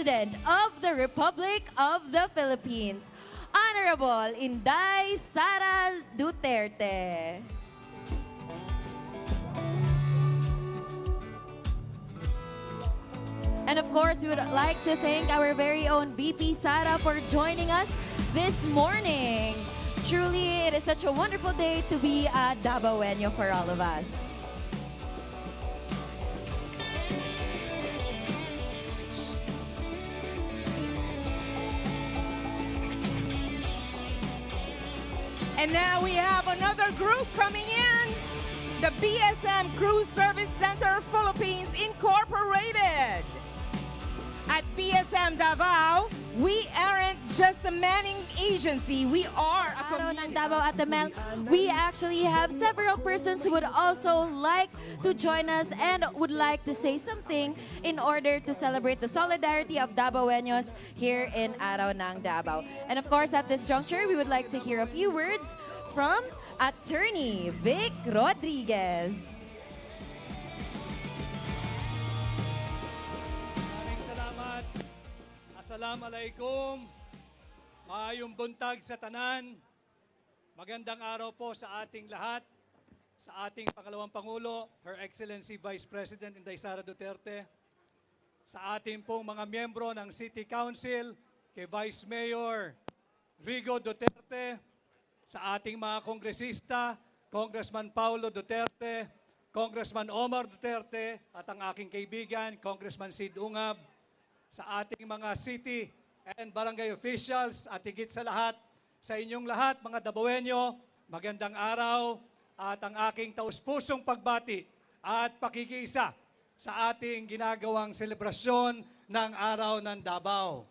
President of the Republic of the Philippines, Honorable Inday Sara Duterte. And of course, we would like to thank our very own VP Sara for joining us this morning. Truly, it is such a wonderful day to be at Dabawenyo for all of us. And now we have another group coming in. The BSM Cruise Service Center Philippines Incorporated. At BSM Davao, we aren't just a manning agency, we are a Araw ng community. Davao at the Mel, we actually have several persons who would also like to join us and would like to say something in order to celebrate the solidarity of Dabaweños here in Araw ng Davao. And of course, at this juncture, we would like to hear a few words from Attorney Vic Rodriguez. Maraming salamat. Assalamualaikum. Maayong buntag sa tanan. Magandang araw po sa ating lahat, sa ating pangalawang Pangulo, Her Excellency Vice President Inday Sara Duterte, sa ating pong mga miyembro ng City Council, kay Vice Mayor Rigo Duterte, sa ating mga kongresista, Congressman Paulo Duterte, Congressman Omar Duterte, at ang aking kaibigan, Congressman Sid Ungab, sa ating mga city and barangay officials, at higit sa lahat, sa inyong lahat, mga Dabawenyo, magandang araw at ang aking taus-pusong pagbati at pakikiisa sa ating ginagawang selebrasyon ng Araw ng Davao.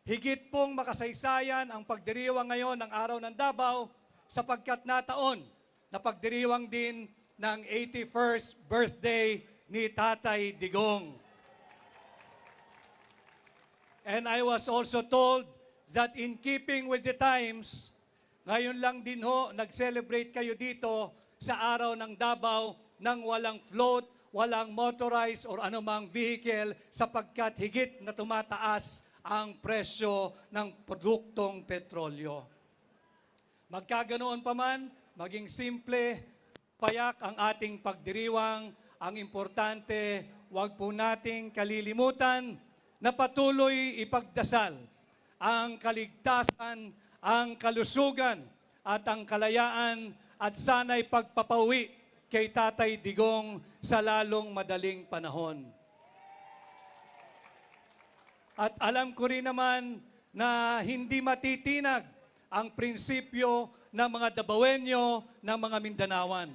Higit pong makasaysayan ang pagdiriwang ngayon ng Araw ng Davao sapagkat nataon na pagdiriwang din ng 81st birthday ni Tatay Digong. And I was also told that in keeping with the times, ngayon lang din ho, nag-celebrate kayo dito sa Araw ng Davao nang walang float, walang motorized or anumang vehicle sapagkat higit na tumataas ang presyo ng produktong petrolyo. Magkaganoon pa man, maging simple, payak ang ating pagdiriwang, ang importante, huwag po nating kalilimutan na patuloy ipagdasal ang kaligtasan, ang kalusugan at ang kalayaan at sana'y pagpapauwi kay Tatay Digong sa lalong madaling panahon. At alam ko rin naman na hindi matitinag ang prinsipyo ng mga Dabawenyo, ng mga Mindanawan.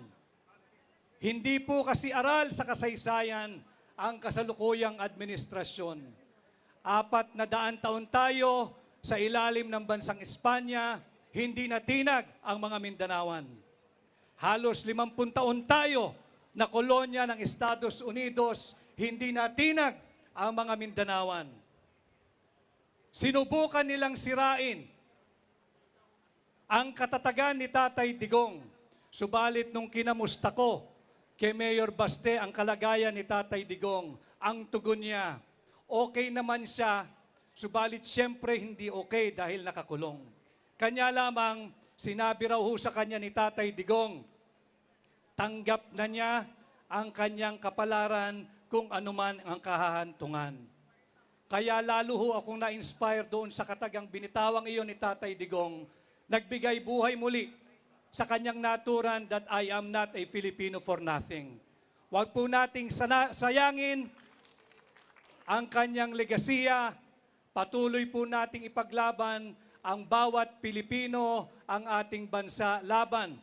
Hindi po kasi aral sa kasaysayan ang kasalukuyang administrasyon. 400 taon tayo sa ilalim ng bansang Espanya, hindi natinag ang mga Mindanawan. Halos 50 taon tayo na kolonya ng Estados Unidos, hindi natinag ang mga Mindanawan. Sinubukan nilang sirain ang katatagan ni Tatay Digong. Subalit nung kinamusta ko kay Mayor Baste ang kalagayan ni Tatay Digong, ang tugon niya, okay naman siya, subalit siyempre hindi okay dahil nakakulong. Kanya lamang, sinabi raw ho sa kanya ni Tatay Digong, tanggap na niya ang kanyang kapalaran kung anuman ang kahahantungan. Kaya lalo ho akong na-inspire doon sa katagang binitawang iyon ni Tatay Digong, nagbigay buhay muli sa kanyang naturan that I am not a Filipino for nothing. Huwag po nating sayangin ang kanyang legasiya, patuloy po nating ipaglaban ang bawat Pilipino, ang ating bansa laban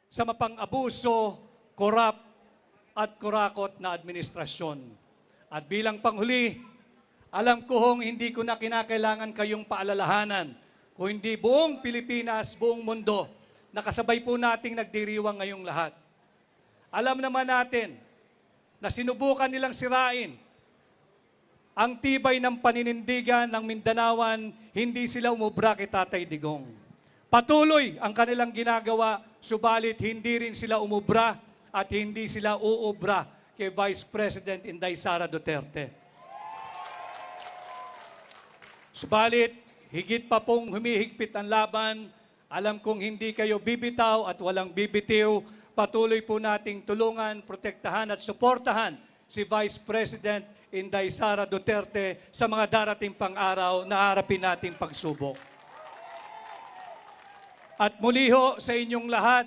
sa mapang-abuso, korap at kurakot na administrasyon. At bilang panghuli, alam ko hong hindi ko na kinakailangan kayong paalalahanan, kung hindi buong Pilipinas, buong mundo, nakasabay po nating nagdiriwang ngayong lahat. Alam naman natin na sinubukan nilang sirain ang tibay ng paninindigan ng Mindanawan, hindi sila umubra kay Tatay Digong. Patuloy ang kanilang ginagawa, subalit hindi rin sila umubra at hindi sila uubra kay Vice President Inday Sara Duterte. Subalit, higit pa pong humihigpit ang laban, alam kong hindi kayo bibitaw at walang bibitiw. Patuloy po nating tulungan, protektahan at suportahan si Vice President Inday Sara Duterte sa mga darating pang araw na harapin nating pagsubok. At muli ho sa inyong lahat,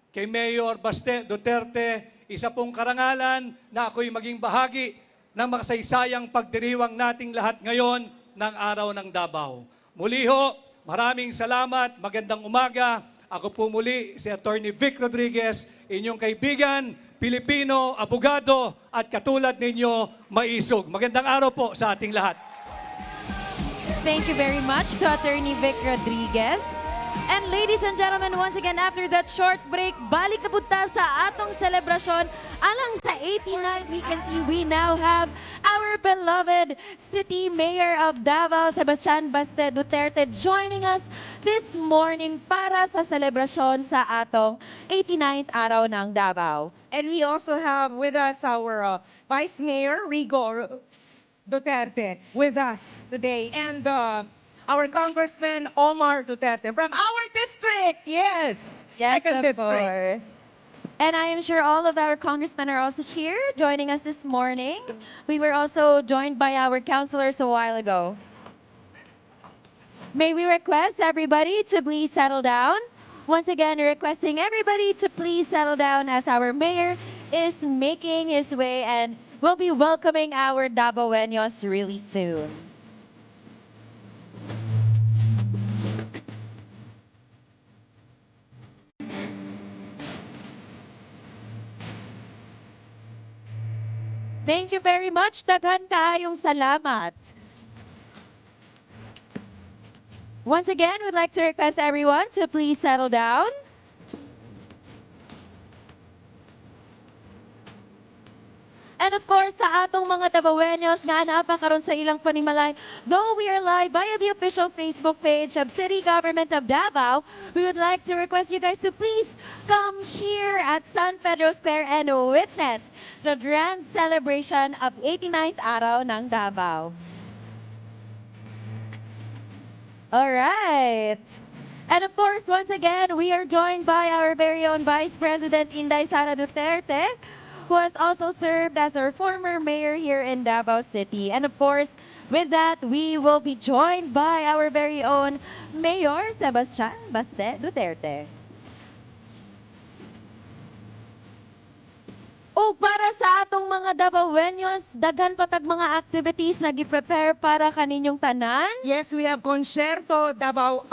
kay Mayor Baste Duterte, isa pong karangalan na ako'y maging bahagi ng makasaysayang pagdiriwang nating lahat ngayon ng araw ng Davao. Muli ho, maraming salamat, magandang umaga. Ako po muli si Attorney Vic Rodriguez, inyong kaibigan, Pilipino, abogado at katulad ninyo, maisog. Magandang araw po sa ating lahat. Thank you very much to Attorney Vic Rodriguez. And ladies and gentlemen, once again, after that short break, balik na punta sa atong selebrasyon. Alang sa 89th, we can see we now have our beloved City Mayor of Davao, Sebastian Baste Duterte, joining us this morning para sa selebrasyon sa atong 89th araw ng Davao. And we also have with us our Vice Mayor, Rigo Duterte, with us today. And our Congressman Omar Duterte from our district. Yes. Yes, Second of district. course. And I am sure all of our congressmen are also here joining us this morning. We were also joined by our councilors a while ago. May we request everybody to please settle down? Once again, requesting everybody to please settle down as our mayor is making his way and will be welcoming our Davaoenos really soon. Thank you very much. Daghan kaayong salamat. Once again, we'd like to request everyone to please settle down. And of course, sa atong mga Davaoenos nga napakaroon sa ilang panimalay, though we are live via the official Facebook page of City Government of Davao, we would like to request you guys to please come here at San Pedro Square and witness the grand celebration of 89th Araw ng Davao. All right. And of course, once again, we are joined by our very own Vice President Inday Sara Duterte, who has also served as our former mayor here in Davao City. And of course, with that, we will be joined by our very own Mayor Sebastian Baste Duterte. O para sa atong mga Davaoenos, daghan patag mga activities na gi-prepare para kaninyong tanan. Yes, we have Concerto Davao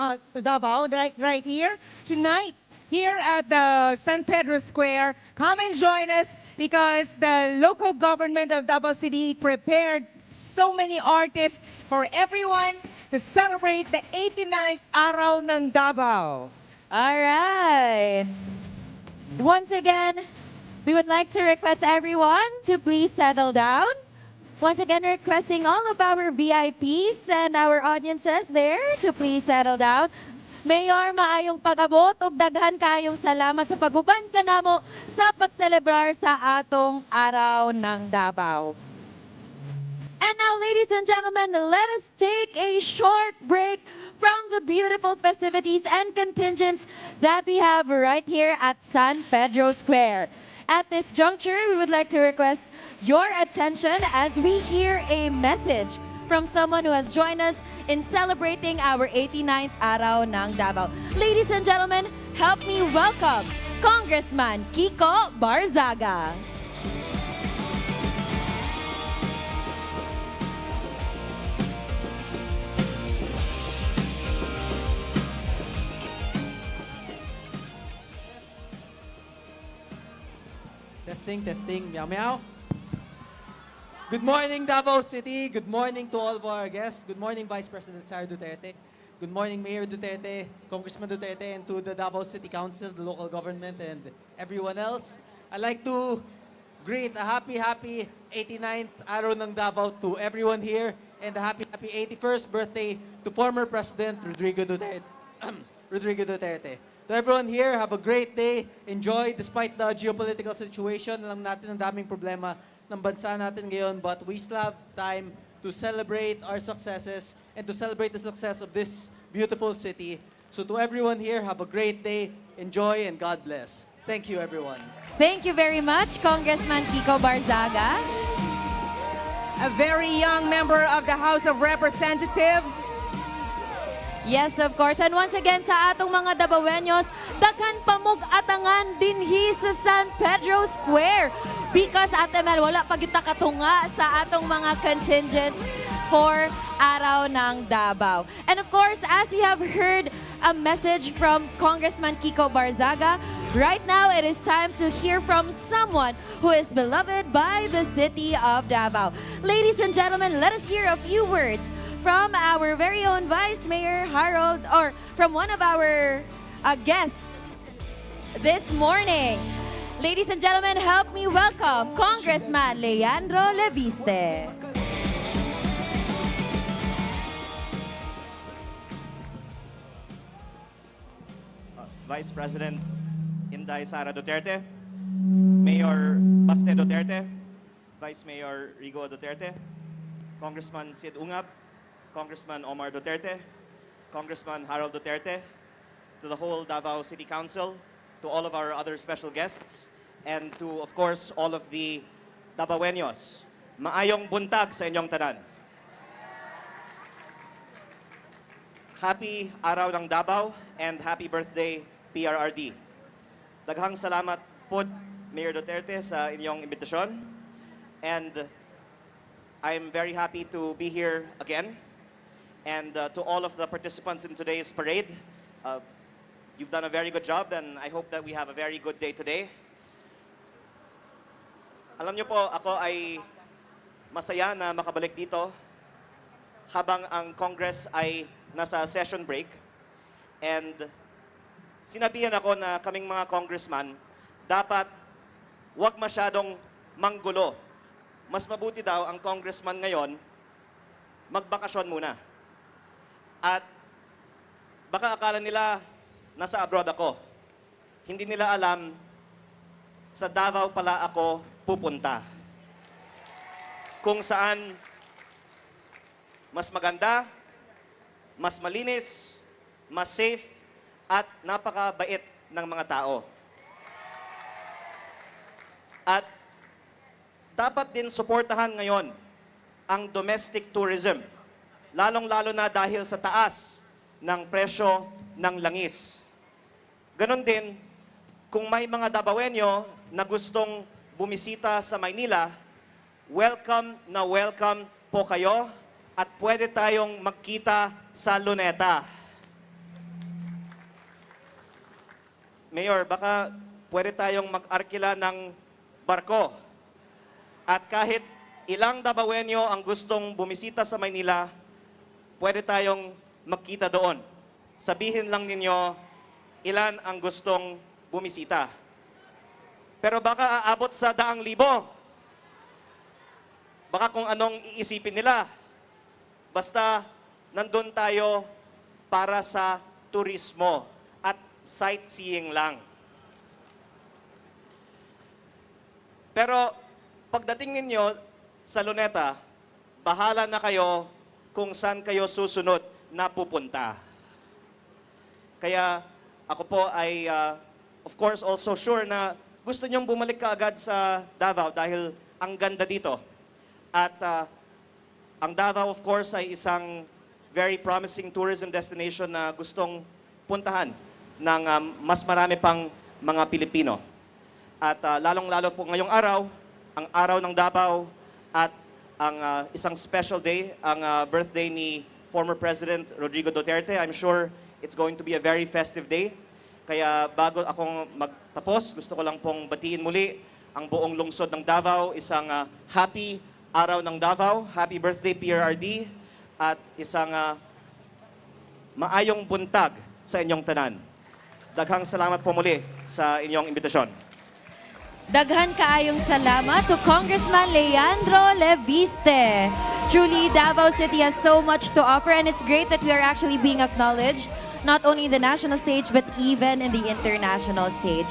right here tonight here at the San Pedro Square. Come and join us because the local government of Davao City prepared so many artists for everyone to celebrate the 89th Araw ng Davao. All right. Once again, we would like to request everyone to please settle down. Once again, requesting all of our VIPs and our audiences there to please settle down. Mayor, maayong pag-abot ug daghan kayong salamat sa paguban kanamo sa pagselebrar sa atong araw ng Davao. And now, ladies and gentlemen, let us take a short break from the beautiful festivities and contingents that we have right here at San Pedro Square. At this juncture, we would like to request your attention as we hear a message from someone who has joined us in celebrating our 89th Araw ng Davao. Ladies and gentlemen, help me welcome Congressman Kiko Barzaga. Testing, meow meow. Good morning, Davao City. Good morning to all of our guests. Good morning, Vice President Sara Duterte. Good morning, Mayor Duterte, Congressman Duterte, and to the Davao City Council, the local government, and everyone else. I'd like to greet a happy 89th Araw ng Davao to everyone here, and a happy 81st birthday to former President Rodrigo Duterte. Rodrigo Duterte. To everyone here, have a great day. Enjoy despite the geopolitical situation. Alam natin ang daming problema ng bansa natin ngayon, but we still have time to to celebrate our successes and to celebrate the success of this beautiful city. So to everyone here, have a great day, enjoy, and God bless. Thank you, everyone. Thank you very much, Congressman Kiko Barzaga. A very young member of the House of Representatives. Yes, of course. And once again, sa atong mga Dabawenyos, daghan pamug atangan dinhi sa San Pedro Square. Because Ate Mel, wala pa kita katunga sa atong mga contingents for Araw ng Davao. And of course, as we have heard a message from Congressman Kiko Barzaga, right now it is time to hear from someone who is beloved by the city of Davao. Ladies and gentlemen, let us hear a few words from our very own Vice Mayor Harold, or from one of our guests this morning. Ladies and gentlemen, help me welcome Congressman Leandro Leviste. Vice President Inday Sara Duterte, Mayor Baste Duterte, Vice Mayor Rigo Duterte, Congressman Sid Ungab, Congressman Omar Duterte, Congressman Harold Duterte, to the whole Davao City Council, to all of our other special guests, and to, of course, all of the Dabawenyos. Maayong buntag sa inyong tanan. Happy Araw ng Davao and happy birthday, PRRD. Daghang salamat po, Mayor Duterte, sa inyong imbitasyon. And I'm very happy to be here again. And to all of the participants in today's parade, you've done a very good job, and I hope that we have a very good day today. Alam niyo po, ako ay masaya na makabalik dito habang ang Congress ay nasa session break. And sinabihan ako na kaming mga congressman, dapat wag masyadong manggulo. Mas mabuti daw ang congressman ngayon, magbakasyon muna. At baka akala nila nasa abroad ako. Hindi nila alam, sa Davao pala ako pupunta. Kung saan mas maganda, mas malinis, mas safe, at napakabait ng mga tao. At dapat din suportahan ngayon ang domestic tourism, lalong-lalo na dahil sa taas ng presyo ng langis. Ganon din, kung may mga Dabawenyo na gustong bumisita sa Maynila, welcome na welcome po kayo at pwede tayong magkita sa Luneta. Mayor, baka pwede tayong mag-arkila ng barko. At kahit ilang Dabawenyo ang gustong bumisita sa Maynila, pwede tayong magkita doon. Sabihin lang ninyo ilan ang gustong bumisita. Pero baka aabot sa 100,000. Baka kung anong iisipin nila. Basta nandun tayo para sa turismo at sightseeing lang. Pero pagdating ninyo sa Luneta, bahala na kayo kung saan kayo susunod na pupunta. Kaya ako po ay, of course, also sure na gusto nyong bumalik kaagad sa Davao dahil ang ganda dito. At ang Davao, of course, ay isang very promising tourism destination na gustong puntahan ng mas marami pang mga Pilipino. At lalong-lalo po ngayong araw, ang araw ng Davao at ang isang special day, ang birthday ni former President Rodrigo Duterte. I'm sure it's going to be a very festive day. Kaya bago akong magtapos, gusto ko lang pong batiin muli ang buong lungsod ng Davao, isang happy Araw ng Davao, happy birthday PRRD, at isang maayong buntag sa inyong tanan. Daghang salamat po muli sa inyong imbitasyon. Daghan kaayong salamat to Congressman Leandro Leviste. Truly, Davao City has so much to offer, and it's great that we are actually being acknowledged not only in the national stage, but even in the international stage.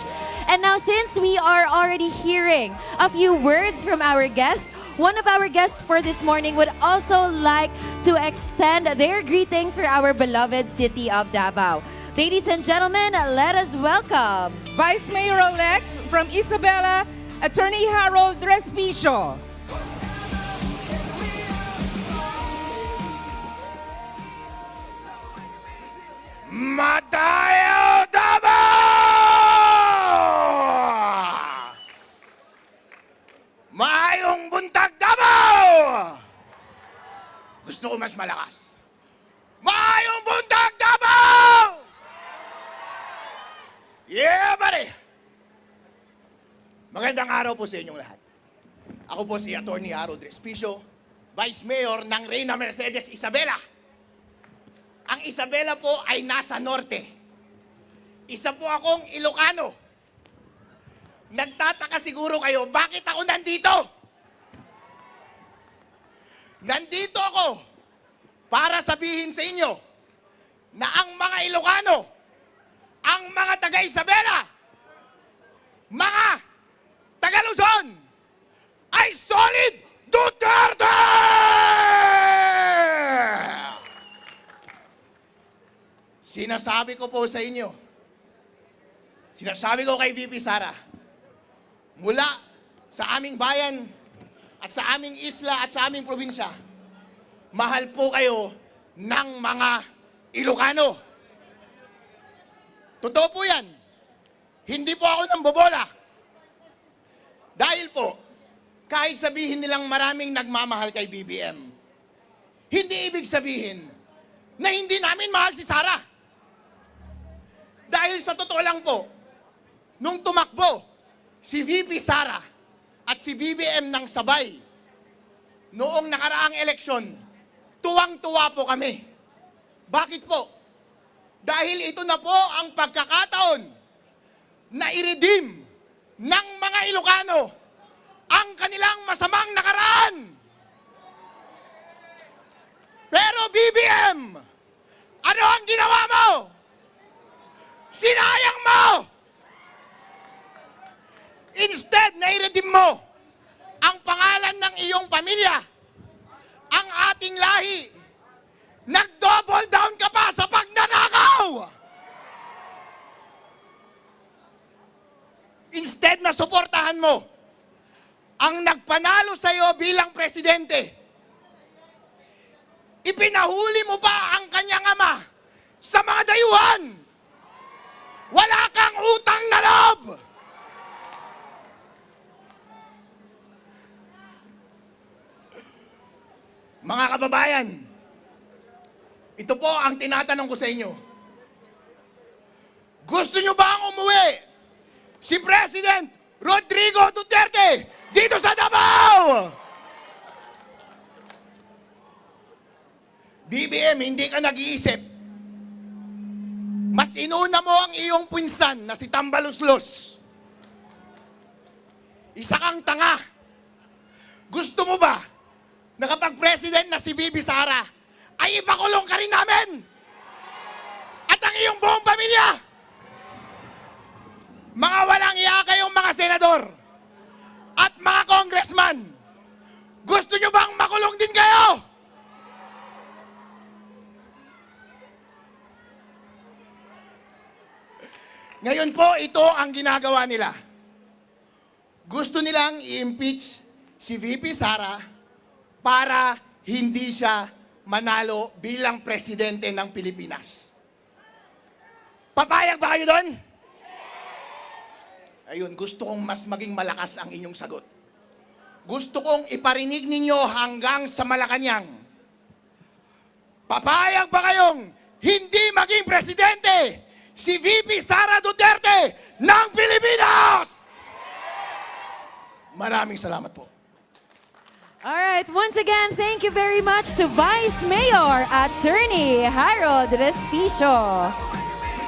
And now, since we are already hearing a few words from our guests, one of our guests for this morning would also like to extend their greetings for our beloved city of Davao. Ladies and gentlemen, let us welcome Vice Mayor-elect from Isabela, Attorney Harold Respicio. Matayo Davao! Maayong buntag Davao! Gusto ko mas malakas. Maayong buntag Davao! Yeah, buddy! Magandang araw po sa inyong lahat. Ako po si Atty. Harold Respicio, Vice Mayor ng Reyna Mercedes Isabela. Ang Isabela po ay nasa norte. Isa po akong Ilocano. Nagtataka siguro kayo, bakit ako nandito? Nandito ako para sabihin sa inyo na ang mga Ilocano, ang mga taga-Isabela, mga taga-Luzon, ay solid Duterte! Sinasabi ko po sa inyo, sinasabi ko kay VP Sara, mula sa aming bayan at sa aming isla at sa aming probinsya, mahal po kayo ng mga Ilocano. Totoo po yan. Hindi po ako nang bobola. Dahil po, kahit sabihin nilang maraming nagmamahal kay BBM, hindi ibig sabihin na hindi namin mahal si Sara. Dahil sa totoo lang po, nung tumakbo si VP Sara at si BBM ng sabay, noong nakaraang eleksyon, tuwang-tuwa po kami. Bakit po? Dahil ito na po ang pagkakataon na i-redeem ng mga Ilocano ang kanilang masamang nakaraan. Pero BBM, ano ang ginawa mo? Sinayang mo! Instead na i-redeem mo ang pangalan ng iyong pamilya, ang ating lahi, nag-double down ka pa sa pagnanakaw! Instead na suportahan mo ang nagpanalo sa iyo bilang presidente, ipinahuli mo pa ang kanyang ama sa mga dayuhan. Wala kang utang na loob! Mga kababayan, ito po ang tinatanong ko sa inyo. Gusto nyo ba ang umuwi si President Rodrigo Duterte dito sa Davao? BBM, hindi ka nag-iisip. Mas inuna mo ang iyong pinsan na si Tambaluslos. Isa kang tanga. Gusto mo ba na kapag president na si Bibi Sara, ay ipakulong ka rin namin? At ang iyong buong pamilya? Mga walang iya kayong mga senador at mga congressman, gusto nyo bang makulong din kayo? Ngayon po, ito ang ginagawa nila. Gusto nilang i-impeach si VP Sara para hindi siya manalo bilang presidente ng Pilipinas. Papayag ba kayo doon? Ayun, gusto kong mas maging malakas ang inyong sagot. Gusto kong iparinig ninyo hanggang sa Malacanang. Papayag ba kayong hindi maging presidente si VP Sara Duterte ng Pilipinas? Maraming salamat po. All right, once again, thank you very much to Vice Mayor Attorney Harold Respicio.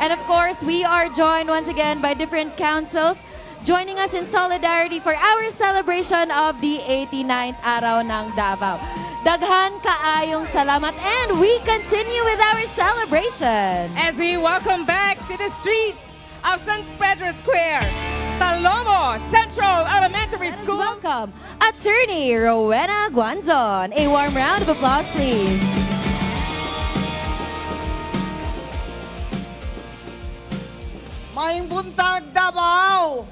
And of course, we are joined once again by different councils joining us in solidarity for our celebration of the 89th Araw ng Davao. Daghan kaayong salamat and we continue with our celebration. As we welcome back to the streets of San Pedro Square, Talomo Central Elementary Let us School. welcome Attorney Rowena Guanzon. A warm round of applause, please. Maayong buntag, Davao!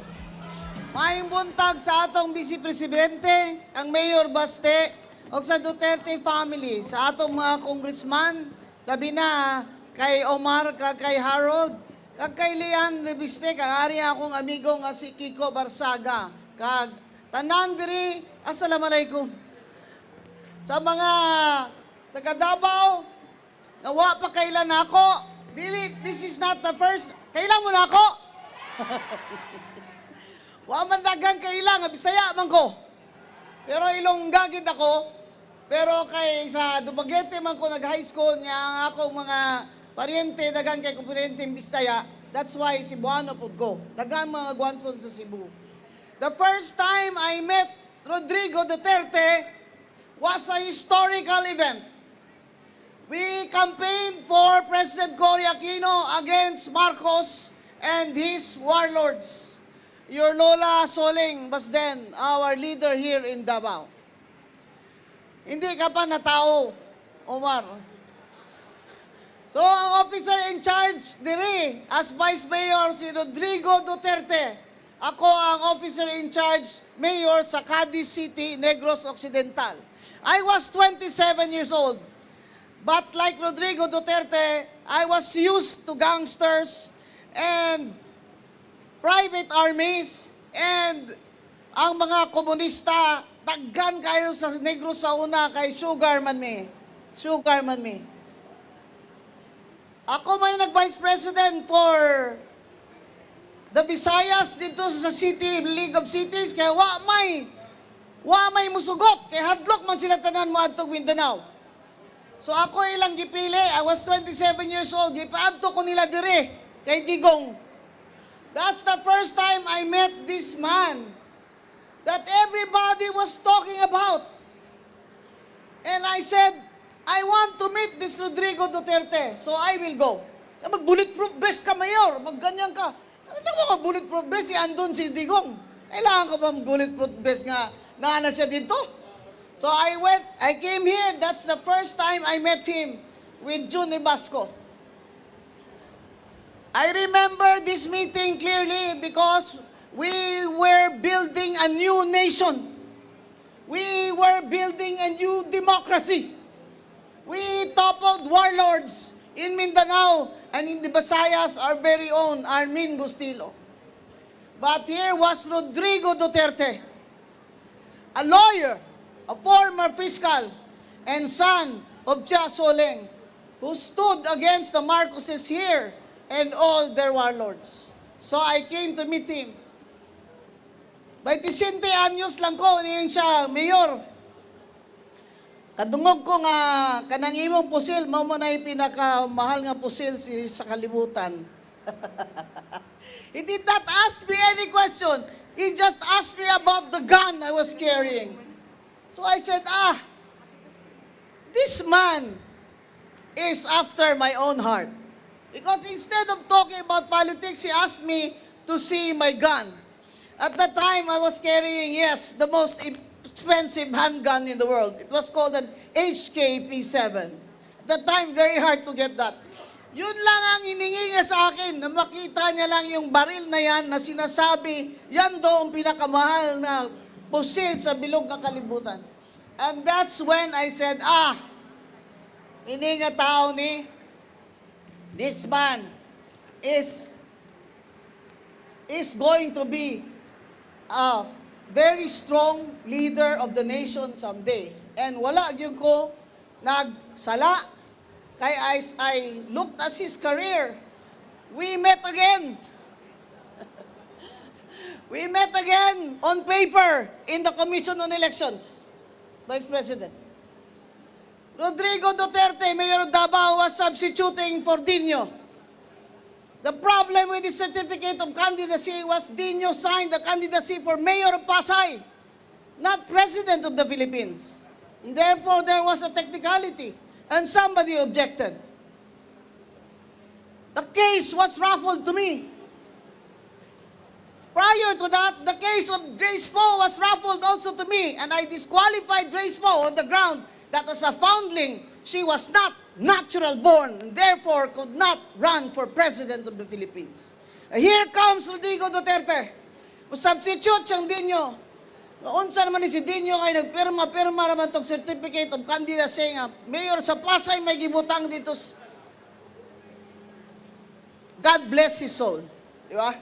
Maayong buntag sa atong Vice Presidente, ang Mayor Baste, o sa Duterte family, sa atong mga congressman, labi na kay Omar, kay Harold, kag kay Lian Lebiste, kag ari akong amigo nga si Kiko Barsaga, kag tanan diri, assalamualaikum. Sa mga taga Davao, nawa pa kailan ako, this is not the first. Kailan mo na ako? Wa man dagang kailan, Bisaya man ko. Pero Ilongga gid ako. Pero kay sa Dumaguete man ko nag-high school niya ang akong mga paryente dagang kay kumpirente Bisaya. That's why Cebuano pud ko. Dagang mga Guanzon sa Cebu. The first time I met Rodrigo Duterte was a historical event. We campaigned for President Cory Aquino against Marcos and his warlords. Your Lola Soling was then our leader here in Davao. Hindi ka pa natao, Omar. So, ang officer in charge diri as Vice Mayor si Rodrigo Duterte. Ako ang officer in charge, Mayor sa Cadiz City, Negros Occidental. I was 27 years old. But like Rodrigo Duterte, I was used to gangsters and private armies and ang mga komunista, taggan kayo sa Negros sa una kay Sugar man me. Sugar man me. Ako may nag-Vice President for the Visayas dito sa City, League of Cities, kaya wa may musugot, kay hadlok man sila tanan mo adtog Mindanao. So ako ilang gipili, I was 27 years old, gipaadto ko nila dire kay Digong. That's the first time I met this man that everybody was talking about. And I said, I want to meet this Rodrigo Duterte, so I will go. Mag-bulletproof vest ka, Mayor, magganyan ka. Ano ba mag-bulletproof vest? Andun si Digong. Kailangan ka ba mag-bulletproof vest nga naana siya dito? So I came here, that's the first time I met him with June Basco. I remember this meeting clearly because we were building a new nation. We were building a new democracy. We toppled warlords in Mindanao and in the Visayas, our very own Armin Gustilo. But here was Rodrigo Duterte, a lawyer, a former fiscal, and son of Chia Soleng, who stood against the Marcoses here and all their warlords. So I came to meet him. 27 anyos lang ko, niyan siya, Mayor. Kadungog ko nga, kanang imong pusil, mao mo na yung pinakamahal nga pusil sa kalibutan. He did not ask me any question. He just asked me about the gun I was carrying. So I said, this man is after my own heart. Because instead of talking about politics, he asked me to see my gun. At that time, I was carrying, yes, the most expensive handgun in the world. It was called an HK-P7. At that time, very hard to get that. Yun lang ang hiningi niya sa akin, na makita niya lang yung baril na yan na sinasabi, yan daw ang pinakamahal na pusil sa bilog ng kalibutan. And that's when I said, hindi nga tao ni, this man is going to be a very strong leader of the nation someday. And wala yun ko nagsala. Kaya as I looked at his career, we met again. We met again on paper in the Commission on Elections, Vice President. Rodrigo Duterte, Mayor of Davao, was substituting for Dino. The problem with the certificate of candidacy was Dino signed the candidacy for Mayor of Pasay, not President of the Philippines. And therefore, there was a technicality. And somebody objected. The case was raffled to me. Prior to that, the case of Grace Poe was raffled also to me, and I disqualified Grace Poe on the ground that as a foundling, she was not natural born, and therefore could not run for President of the Philippines. And here comes Rodrigo Duterte. Substitute siyang Dinyo. Unsa naman ni si Dinyo ay nagpirma-pirma naman tong certificate of candidacy nga mayor sa Pasay may gibutang dito. God bless his soul. Di ba?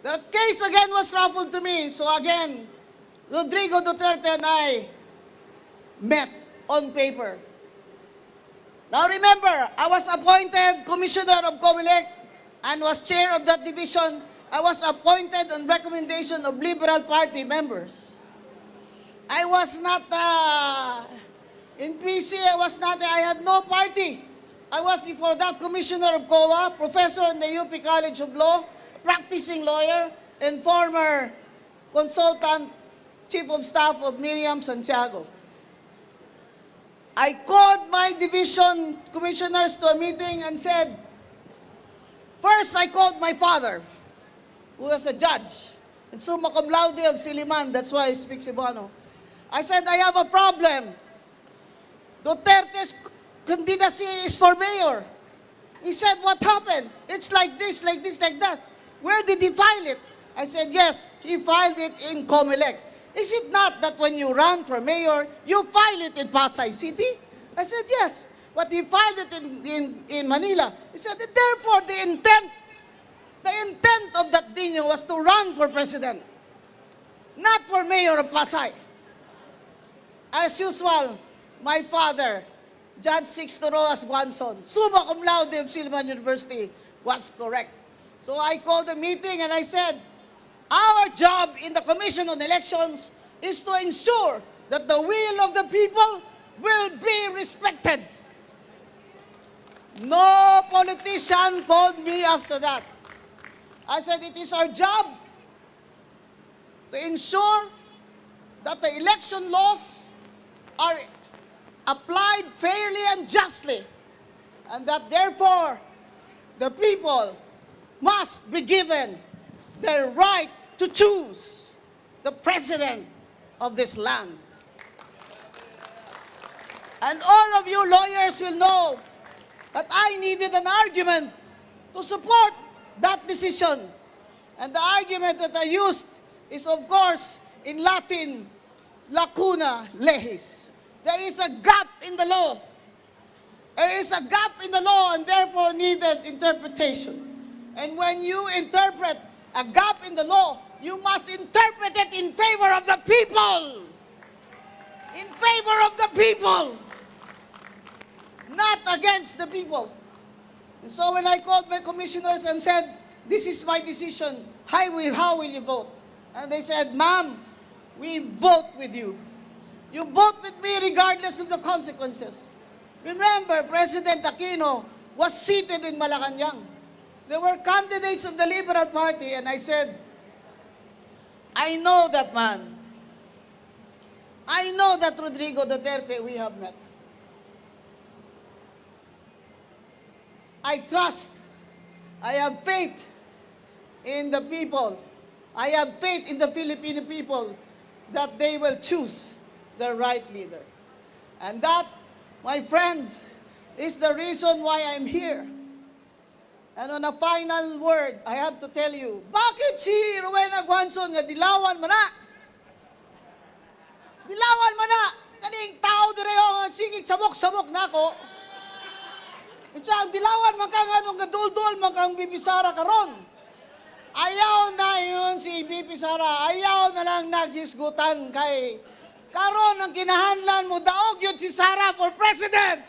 The case again was raffled to me. So again, Rodrigo Duterte and I met on paper. Now remember, I was appointed Commissioner of COMELEC and was chair of that division. I was appointed on recommendation of Liberal Party members. I was not, in PC, I had no party. I was before that Commissioner of COA, professor in the UP College of Law, practicing lawyer, and former consultant, chief of staff of Miriam Santiago. I called my division commissioners to a meeting and said, first I called my father, who was a judge, and summa cum laude of Siliman, that's why I speak Cebuano. I said, I have a problem. Duterte's candidacy is for mayor. He said, what happened? It's like this, like this, like that. Where did he file it? I said, yes, he filed it in COMELEC. Is it not that when you run for mayor, you file it in Pasay City? I said, yes, but he filed it in Manila. He said, therefore, the intent of that Dino was to run for president, not for mayor of Pasay. As usual, my father, Judge Sixto Rojas Guanzon, summa cum laude of Silliman University, was correct. So I called a meeting and I said, our job in the Commission on Elections is to ensure that the will of the people will be respected. No politician called me after that. I said it is our job to ensure that the election laws are applied fairly and justly, and that therefore the people must be given their right to choose the president of this land. And all of you lawyers will know that I needed an argument to support that decision. And the argument that I used is, of course, in Latin, lacuna legis. There is a gap in the law. There is a gap in the law and therefore needed interpretation. And when you interpret a gap in the law, you must interpret it in favor of the people. In favor of the people. Not against the people. And so when I called my commissioners and said, this is my decision, how will you vote? And they said, ma'am, we vote with you. You vote with me regardless of the consequences. Remember, President Aquino was seated in Malacanang. There were candidates of the Liberal Party, and I said, I know that man. I know that Rodrigo Duterte we have met. I trust, I have faith in the people. I have faith in the Filipino people that they will choose the right leader. And that, my friends, is the reason why I'm here. And on a final word, I have to tell you, bakit si Rowena Guanzon nga dilawan man na? Dilawan man na! Kaning tao direho nga sigig sabok-sabok na ako. Ang dilawan man kang anong gadul-dul man kang Bibi Sara karon. Ayaw na yun si Bibi Sara. Ayaw na lang naghisgutan kay karon ang kinahanlan mo daog yun si Sara for president.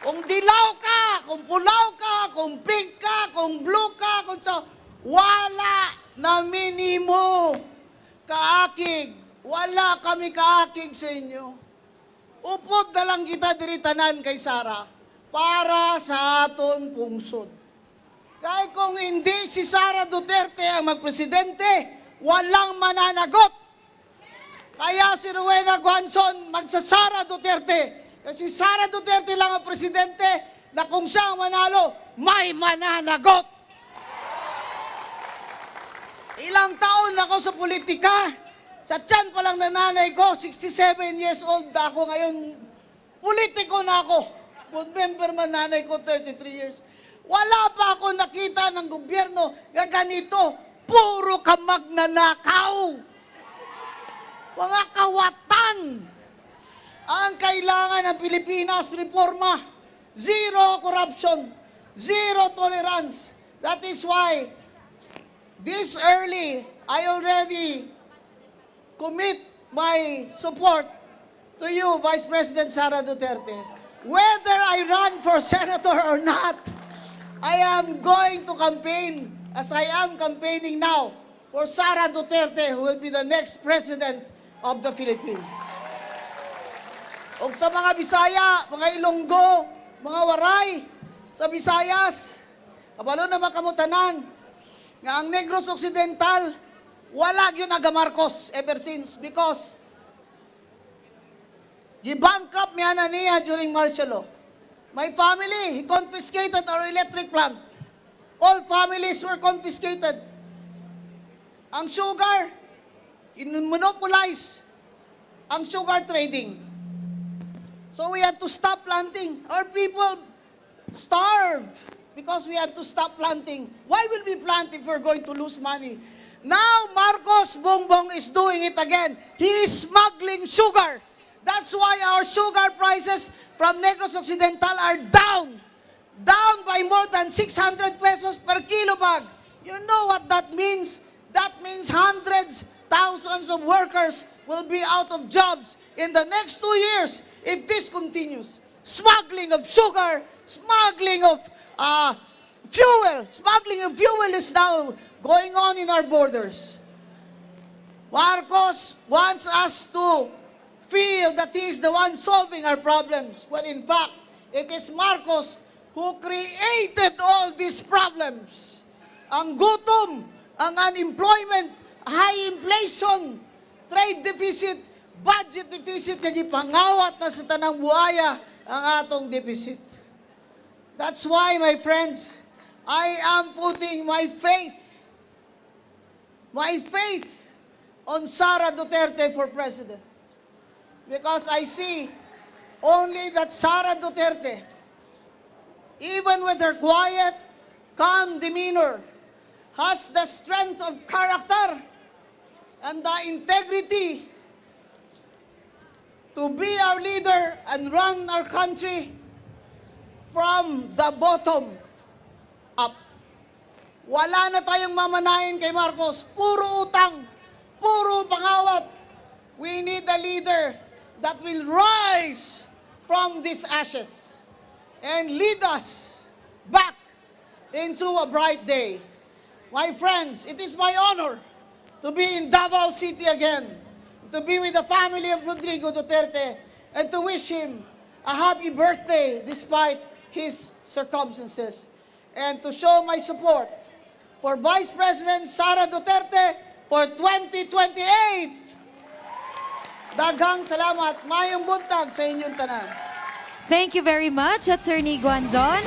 Kung dilaw ka, kung pulaw ka, kung pink ka, kung blue ka, kung sa wala na minimo kaakig. Wala kami kaakig sa inyo. Upod na lang kita diritanan kay Sara para sa aton pungsod. Kaya kung hindi si Sara Duterte ang magpresidente, walang mananagot. Kaya si Rowena Guanzon magsasara Duterte. Kasi Sara Duterte lang ang presidente na kung siya ang manalo, may mananagot. Ilang taon ako sa politika. Sa tiyan pa lang ng nanay ko, 67 years old na ako ngayon. Politiko na ako. Board member man nanay ko, 33 years. Wala pa ako nakita ng gobyerno na ganito. Puro ka magnanakaw. Mga kawatan. Ang kailangan ng Pilipinas, reforma. Zero corruption. Zero tolerance. That is why, this early, I already commit my support to you, Vice President Sara Duterte. Whether I run for senator or not, I am going to campaign, as I am campaigning now, for Sara Duterte, who will be the next president of the Philippines. O sa mga Bisaya, mga Ilonggo, mga Waray, sa Visayas, kabalo na makamutanan, nga ang Negros Occidental, wala yun aga Marcos ever since because gi-bankrupt niya na niya during martial law. My family, he confiscated our electric plant. All families were confiscated. Ang sugar, monopolize ang sugar trading. So we had to stop planting. Our people starved because we had to stop planting. Why will we plant if we're going to lose money? Now Marcos Bongbong is doing it again. He is smuggling sugar. That's why our sugar prices from Negros Occidental are down. Down by more than 600 pesos per kilo bag. You know what that means? That means hundreds, thousands of workers will be out of jobs in the next 2 years if this continues. Smuggling of sugar, smuggling of fuel. Smuggling of fuel is now going on in our borders. Marcos wants us to feel that he is the one solving our problems, when in fact, it is Marcos who created all these problems. Ang gutom, ang unemployment, high inflation, trade deficit, budget deficit, kaya pangawat na sa tanang buhaya ang atong deficit. That's why, my friends, I am putting my faith on Sara Duterte for president. Because I see only that Sara Duterte, even with her quiet, calm demeanor, has the strength of character and the integrity to be our leader and run our country from the bottom up. Wala na tayong mamanahin kay Marcos. Puro utang, puro pangawat. We need a leader that will rise from these ashes and lead us back into a bright day. My friends, it is my honor to be in Davao City again, to be with the family of Rodrigo Duterte, and to wish him a happy birthday despite his circumstances, and to show my support for Vice President Sara Duterte for 2028. Daghang salamat. Mayong buntag sa inyong tanan. Thank you very much, Attorney Guanzon.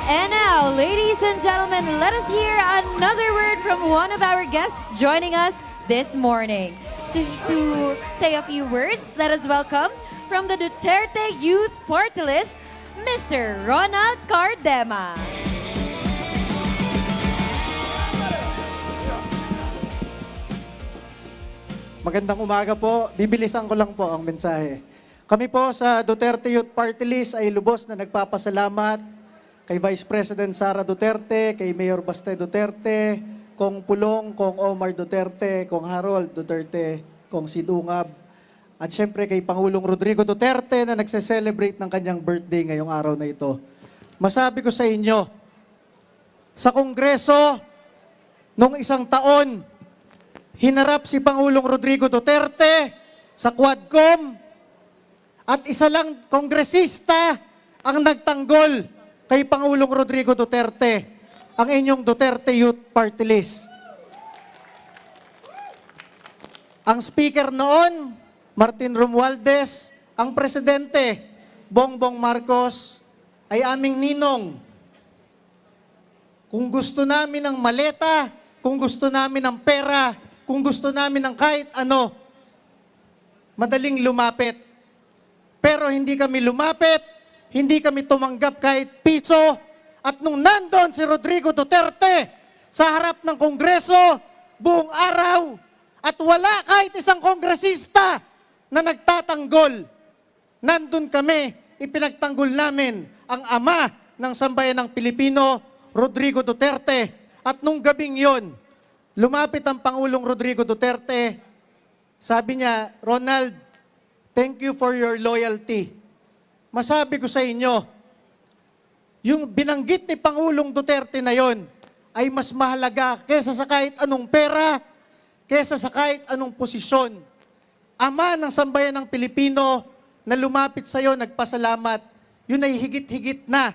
And now, ladies and gentlemen, let us hear another word from one of our guests joining us this morning. To say a few words, let us welcome from the Duterte Youth Party List, Mr. Ronald Cardema. Magandang umaga po. Bibilisan ko lang po ang mensahe. Kami po sa Duterte Youth Party List ay lubos na nagpapasalamat kay Vice President Sara Duterte, kay Mayor Baste Duterte, Kong Pulong, Kong Omar Duterte, Kong Harold Duterte, Kong Sidungab, at syempre kay Pangulong Rodrigo Duterte na nagse-celebrate ng kanyang birthday ngayong araw na ito. Masabi ko sa inyo, sa Kongreso, nung isang taon, hinarap si Pangulong Rodrigo Duterte sa Quadcom at isa lang kongresista ang nagtanggol kay Pangulong Rodrigo Duterte, ang inyong Duterte Youth Party List. Ang speaker noon, Martin Romualdez, ang presidente, Bongbong Marcos, ay aming ninong. Kung gusto namin ng maleta, kung gusto namin ng pera, kung gusto namin ng kahit ano, madaling lumapit. Pero hindi kami lumapit, hindi kami tumanggap kahit piso. At nung nandun si Rodrigo Duterte sa harap ng Kongreso, buong araw, at wala kahit isang kongresista na nagtatanggol, nandun kami, ipinagtanggol namin ang ama ng sambayan ng Pilipino, Rodrigo Duterte. At nung gabing yon, lumapit ang Pangulong Rodrigo Duterte, sabi niya, Ronald, thank you for your loyalty. Masabi ko sa inyo, yung binanggit ni Pangulong Duterte na yon ay mas mahalaga kesa sa kahit anong pera, kesa sa kahit anong posisyon. Ama ng sambayan ng Pilipino na lumapit sa iyo, nagpasalamat, yun ay higit-higit na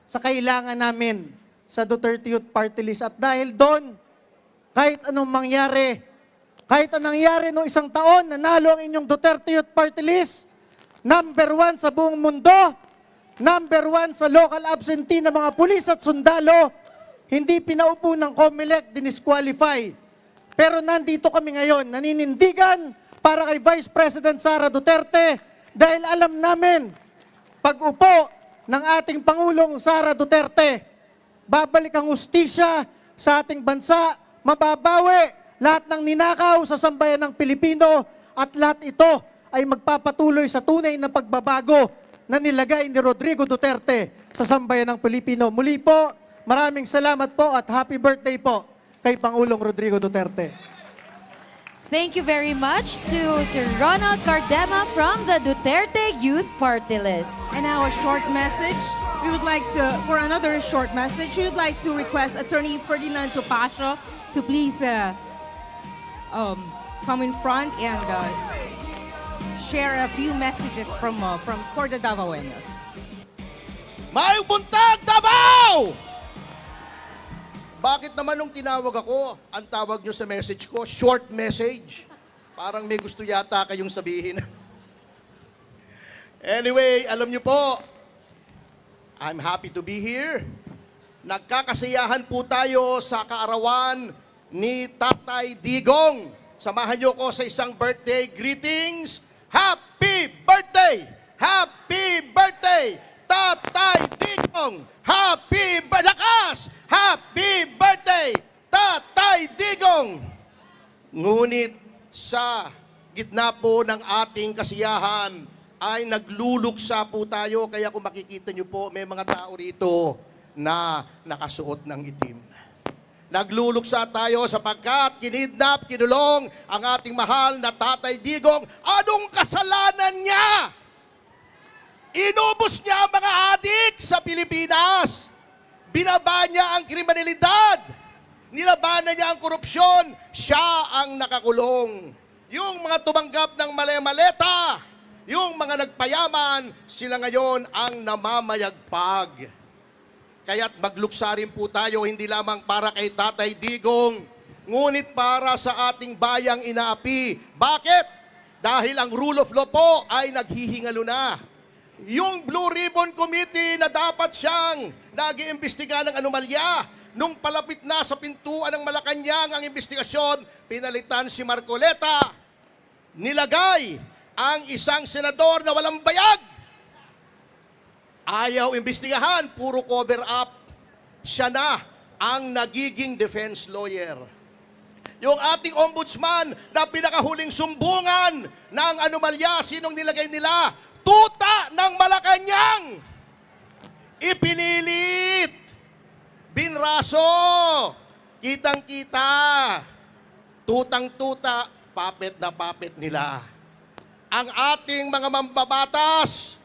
sa kailangan namin sa Duterte Youth Party List. At dahil doon, kahit anong mangyari, kahit anong nangyari noong isang taon, nanalo ang inyong Duterte Youth Party List, number 1 sa buong mundo, number 1 sa local absentee ng mga pulis at sundalo, hindi pinaupo ng COMELEC, dinisqualify. Pero nandito kami ngayon, naninindigan para kay Vice President Sara Duterte dahil alam namin, pag upo ng ating Pangulong Sara Duterte, babalik ang hustisya sa ating bansa, mababawi lahat ng ninakaw sa sambayan ng Pilipino at lahat ito ay magpapatuloy sa tunay na pagbabago na nilagay ni Rodrigo Duterte sa sambayan ng Pilipino. Muli po, maraming salamat po at happy birthday po kay Pangulong Rodrigo Duterte. Thank you very much to Sir Ronald Cardema from the Duterte Youth Party List. And now a short message. We would like to, for another short message, we would like to request Attorney Ferdinand Topacio to please come in front and share a few messages for the Davaoenos. Mayong buntag, Davao! Bakit naman nung tinawag ako, ang tawag nyo sa message ko, short message? Parang may gusto yata kayong sabihin. Anyway, alam nyo po, I'm happy to be here. Nagkakasiyahan po tayo sa kaarawan ni Tatay Digong. Samahan nyo ko sa isang birthday greetings. Happy birthday! Happy birthday! Tatay Digong! Happy lakas! Happy birthday! Tatay Digong! Ngunit sa gitna po ng ating kasiyahan ay nagluluksa po tayo. Kaya kung makikita nyo po, may mga tao rito na nakasuot ng itim. Nagluluksa tayo sapagkat kinidnap, kinulong ang ating mahal na Tatay Digong. Anong kasalanan niya? Inubos niya ang mga adik sa Pilipinas. Binaba niya ang kriminalidad. Nilabanan niya ang korupsyon. Siya ang nakakulong. Yung mga tumanggap ng mali-maleta, yung mga nagpayaman, sila ngayon ang namamayagpag. Kaya't magluksa rin po tayo hindi lamang para kay Tatay Digong, ngunit para sa ating bayang inaapi. Bakit? Dahil ang rule of law po ay naghihingalo na. Yung Blue Ribbon Committee na dapat siyang nag-iimbestiga ng anomalya, nung palapit na sa pintuan ng Malacanang ang investigasyon, pinalitan si Marcoleta. Nilagay ang isang senador na walang bayag. Ayaw imbestigahan, puro cover up. Siya na ang nagiging defense lawyer. Yung ating ombudsman na pinakahuling sumbungan ng anomalya, sinong nilagay nila? Tuta ng Malacanang! Ipinilit! Binraso! Kitang-kita! Tutang-tuta, puppet na puppet nila. Ang ating mga mambabatas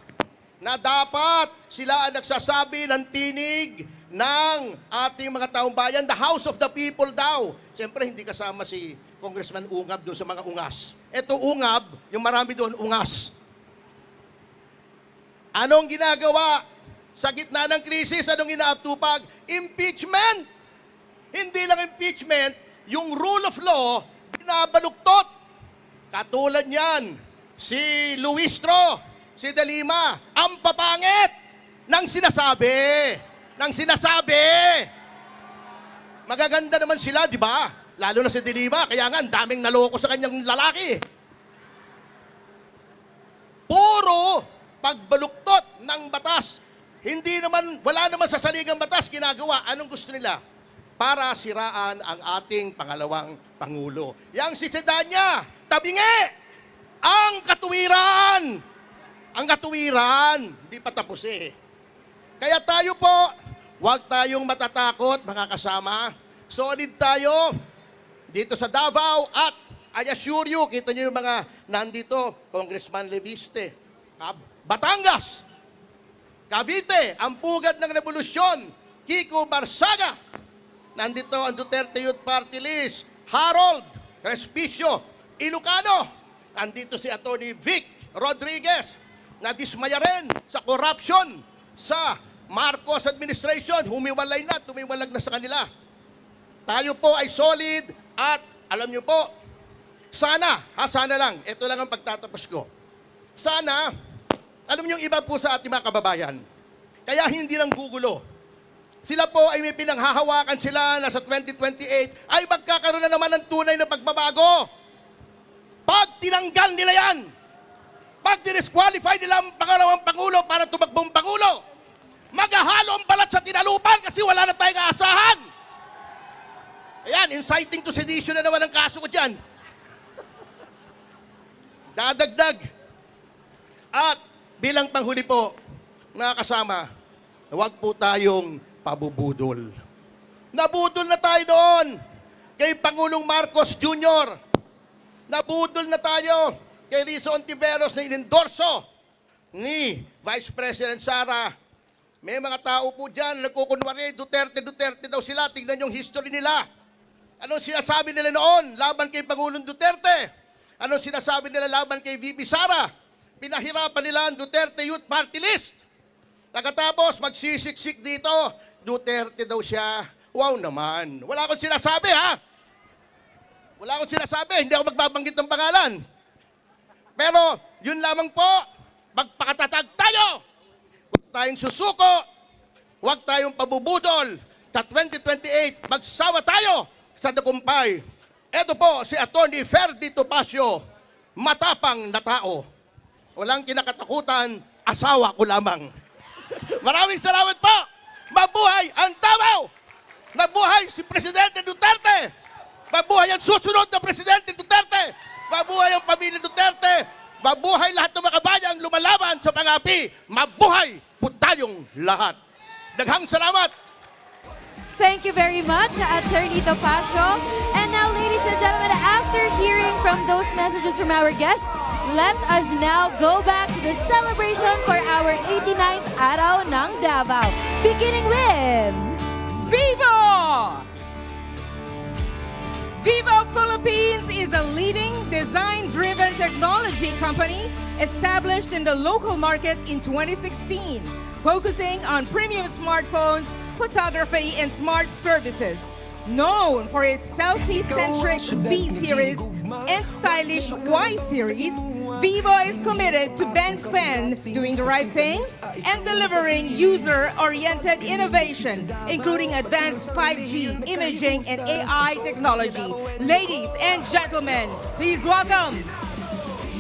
na dapat sila ang nagsasabi ng tinig ng ating mga taong bayan, the House of the People daw. Siyempre, hindi kasama si Congressman Ungab doon sa mga ungas. Ito Ungab, yung marami doon ungas. Anong ginagawa? Sa gitna ng krisis, anong inaatupag? Impeachment! Hindi lang impeachment, yung rule of law, binabaluktot. Katulad niyan, si Luistro, si De Lima, ang papangit ng sinasabi. Magaganda naman sila, di ba? Lalo na si De Lima, kaya nga, ang daming naloko sa kanyang lalaki. Puro pagbaluktot ng batas. Wala naman sa saligang batas ginagawa. Anong gusto nila? Para siraan ang ating pangalawang Pangulo. Yang si Sedanya, tabingi! Ang katuwiran! Hindi pa tapos eh. Kaya tayo po, huwag tayong matatakot, mga kasama. Solid tayo dito sa Davao at I assure you, kita niyo yung mga nandito, Congressman Leviste, Batangas, Cavite, ang pugad ng revolusyon, Kiko Barsaga, nandito ang Duterte Youth Party List, Harold Respicio, Ilocano, nandito si Atty. Vic Rodriguez, na dismaya rin sa corruption sa Marcos administration, humiwalay na, tumiwalag na sa kanila. Tayo po ay solid at alam niyo po, sana lang, ito lang ang pagtatapos ko. Sana, alam niyo yung iba po sa ating mga kababayan, kaya hindi lang gugulo. Sila po ay may pinanghahawakan sila na sa 2028 ay magkakaroon na naman ng tunay na pagbabago. Pag tinanggal nila yan, pag disqualify nila ang pangalawang Pangulo para tumakbong Pangulo, maghahalo ang balat sa tinalupan kasi wala na tayong aasahan. Ayan, inciting to sedition na naman ang kaso ko dyan. Dadagdag. At bilang panghuli po, mga kasama, huwag po tayong pabubudol. Nabudol na tayo doon kay Pangulong Marcos Jr. Nabudol na tayo kay Rizzo Ontiveros na inendorso ni Vice President Sara. May mga tao po dyan, nagkukunwari, Duterte daw sila. Tingnan yung history nila. Anong sinasabi nila noon laban kay Pangulong Duterte? Anong sinasabi nila laban kay VP Sara? Pinahirapan nila ang Duterte Youth Party List. Pagkatapos, magsisiksik dito, Duterte daw siya. Wow naman. Wala akong sinasabi, ha? Wala akong sinasabi. Hindi ako magbabanggit ng pangalan. Pero, yun lamang po, magpakatatag tayo. Huwag tayong susuko. Huwag tayong pabubudol. Sa 2028, magsawa tayo sa tagumpay. Ito po si Atty. Ferdy Topacio, matapang na tao. Walang kinakatakutan, asawa ko lamang. Maraming salamat po. Mabuhay ang Davao. Mabuhay si Presidente Duterte. Mabuhay ang susunod na Presidente Duterte. Mabuhay ang pamilya Duterte. Mabuhay lahat ng mga kabayang lumalaban sa pangapi. Mabuhay po tayong lahat. Daghang salamat. Thank you very much, Attorney Topacio. And now, ladies and gentlemen, after hearing from those messages from our guests, let us now go back to the celebration for our 89th Araw ng Davao. Beginning with... Vivo! Vivo Philippines is a leading design-driven technology company established in the local market in 2016, focusing on premium smartphones, photography, and smart services. Known for its selfie-centric V-Series and stylish Y-Series, Vivo is committed to Ben Fen doing the right things and delivering user-oriented innovation, including advanced 5G imaging and AI technology. Ladies and gentlemen, please welcome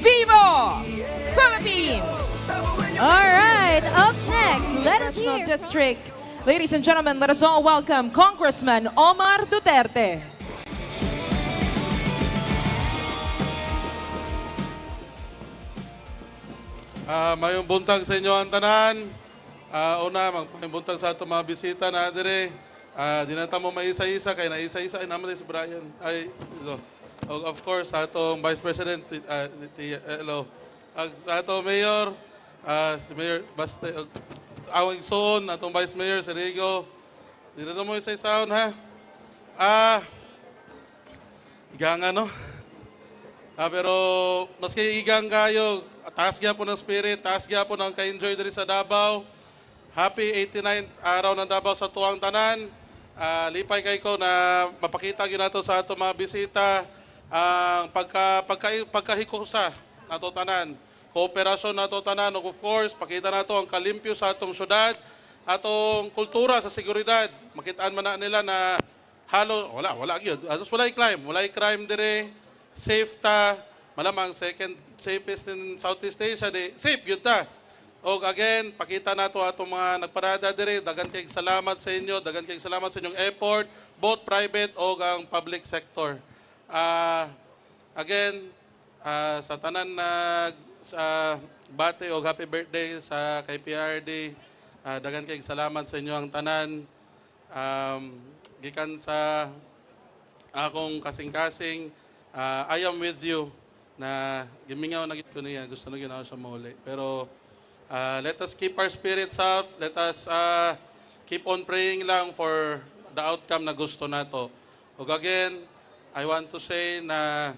Vivo Philippines! All right, up next, let us Congressional hear... District. Ladies and gentlemen, let us all welcome Congressman Omar Duterte. Mayong buntag sa inyo ang tanan. Mayong buntag sa ato mga bisita na dire. Di na tamo maisa-isa, kaya naisa-isa ay naman si Brian. Of course, sa atong Vice President, hello. Sa atong Mayor, si Mayor Baste, awang soon, atong Vice Mayor, si Rigo. Di na tamo isa-isaon, ha? Igang ano? Pero maski igang kayo, taas nga po ng spirit, taas nga po ng ka-enjoy diri sa Davao. Happy 89th Araw ng Davao sa tuwang tanan. Lipay kay ko na mapakita gyud nato sa ato mga bisita ang pagkahikusa nato tanan, kooperasyon nato tanan, ug of course, pakita nato ang kalimpyo sa atong syudad, atong kultura sa seguridad. Makitaan man na nila na wala gyud. Atos walay crime dire, safe ta, malamang second safest in Southeast Asia di, safe gyud ta. Og again, pakita nato atong mga nagparada dire, dagan kay salamat sa inyo, dagan kay salamat sa inyong effort, both private o ang public sector. Again, sa tanan na sa bati o happy birthday sa kay PRD, dagan kay salamat sa inyo ang tanan. Gikan sa akong kasing-kasing, I am with you na gimingaw na gid ko niya, gusto na ginawa sa muli. Pero let us keep our spirits up, let us keep on praying lang for the outcome na gusto nato. Ug again, I want to say na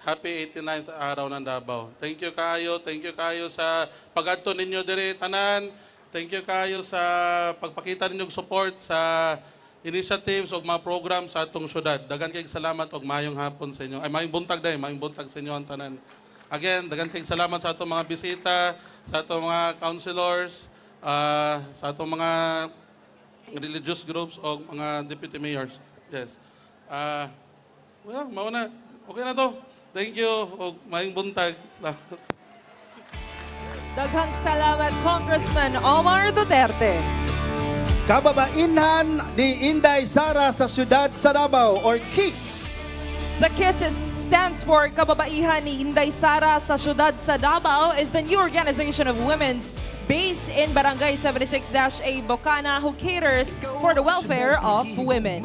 happy 89th araw ng Davao. Thank you kayo sa pag-adto ninyo diri tanan. Thank you kayo sa pagpakita ninyong support sa initiatives o mga program sa atong syudad. Dagan kayong salamat og mayong hapon sa inyo. Ay mayong buntag sa inyo ang tanan. Again, dagan kayong salamat sa atong mga bisita, sa atong mga councilors, sa atong mga religious groups o mga deputy mayors. Yes. Well, mauna. Okay na to. Thank you. O mayong buntag. Salamat. Daghang salamat, Congressman Omar Duterte. Kababainhan ni Inday Sara sa siyudad sa Davao or KISS. The KISS stands for Kababaihan ni Inday Sara sa Siyudad sa Davao is the new organization of women's based in Barangay 76-A Bocana who caters for the welfare of women.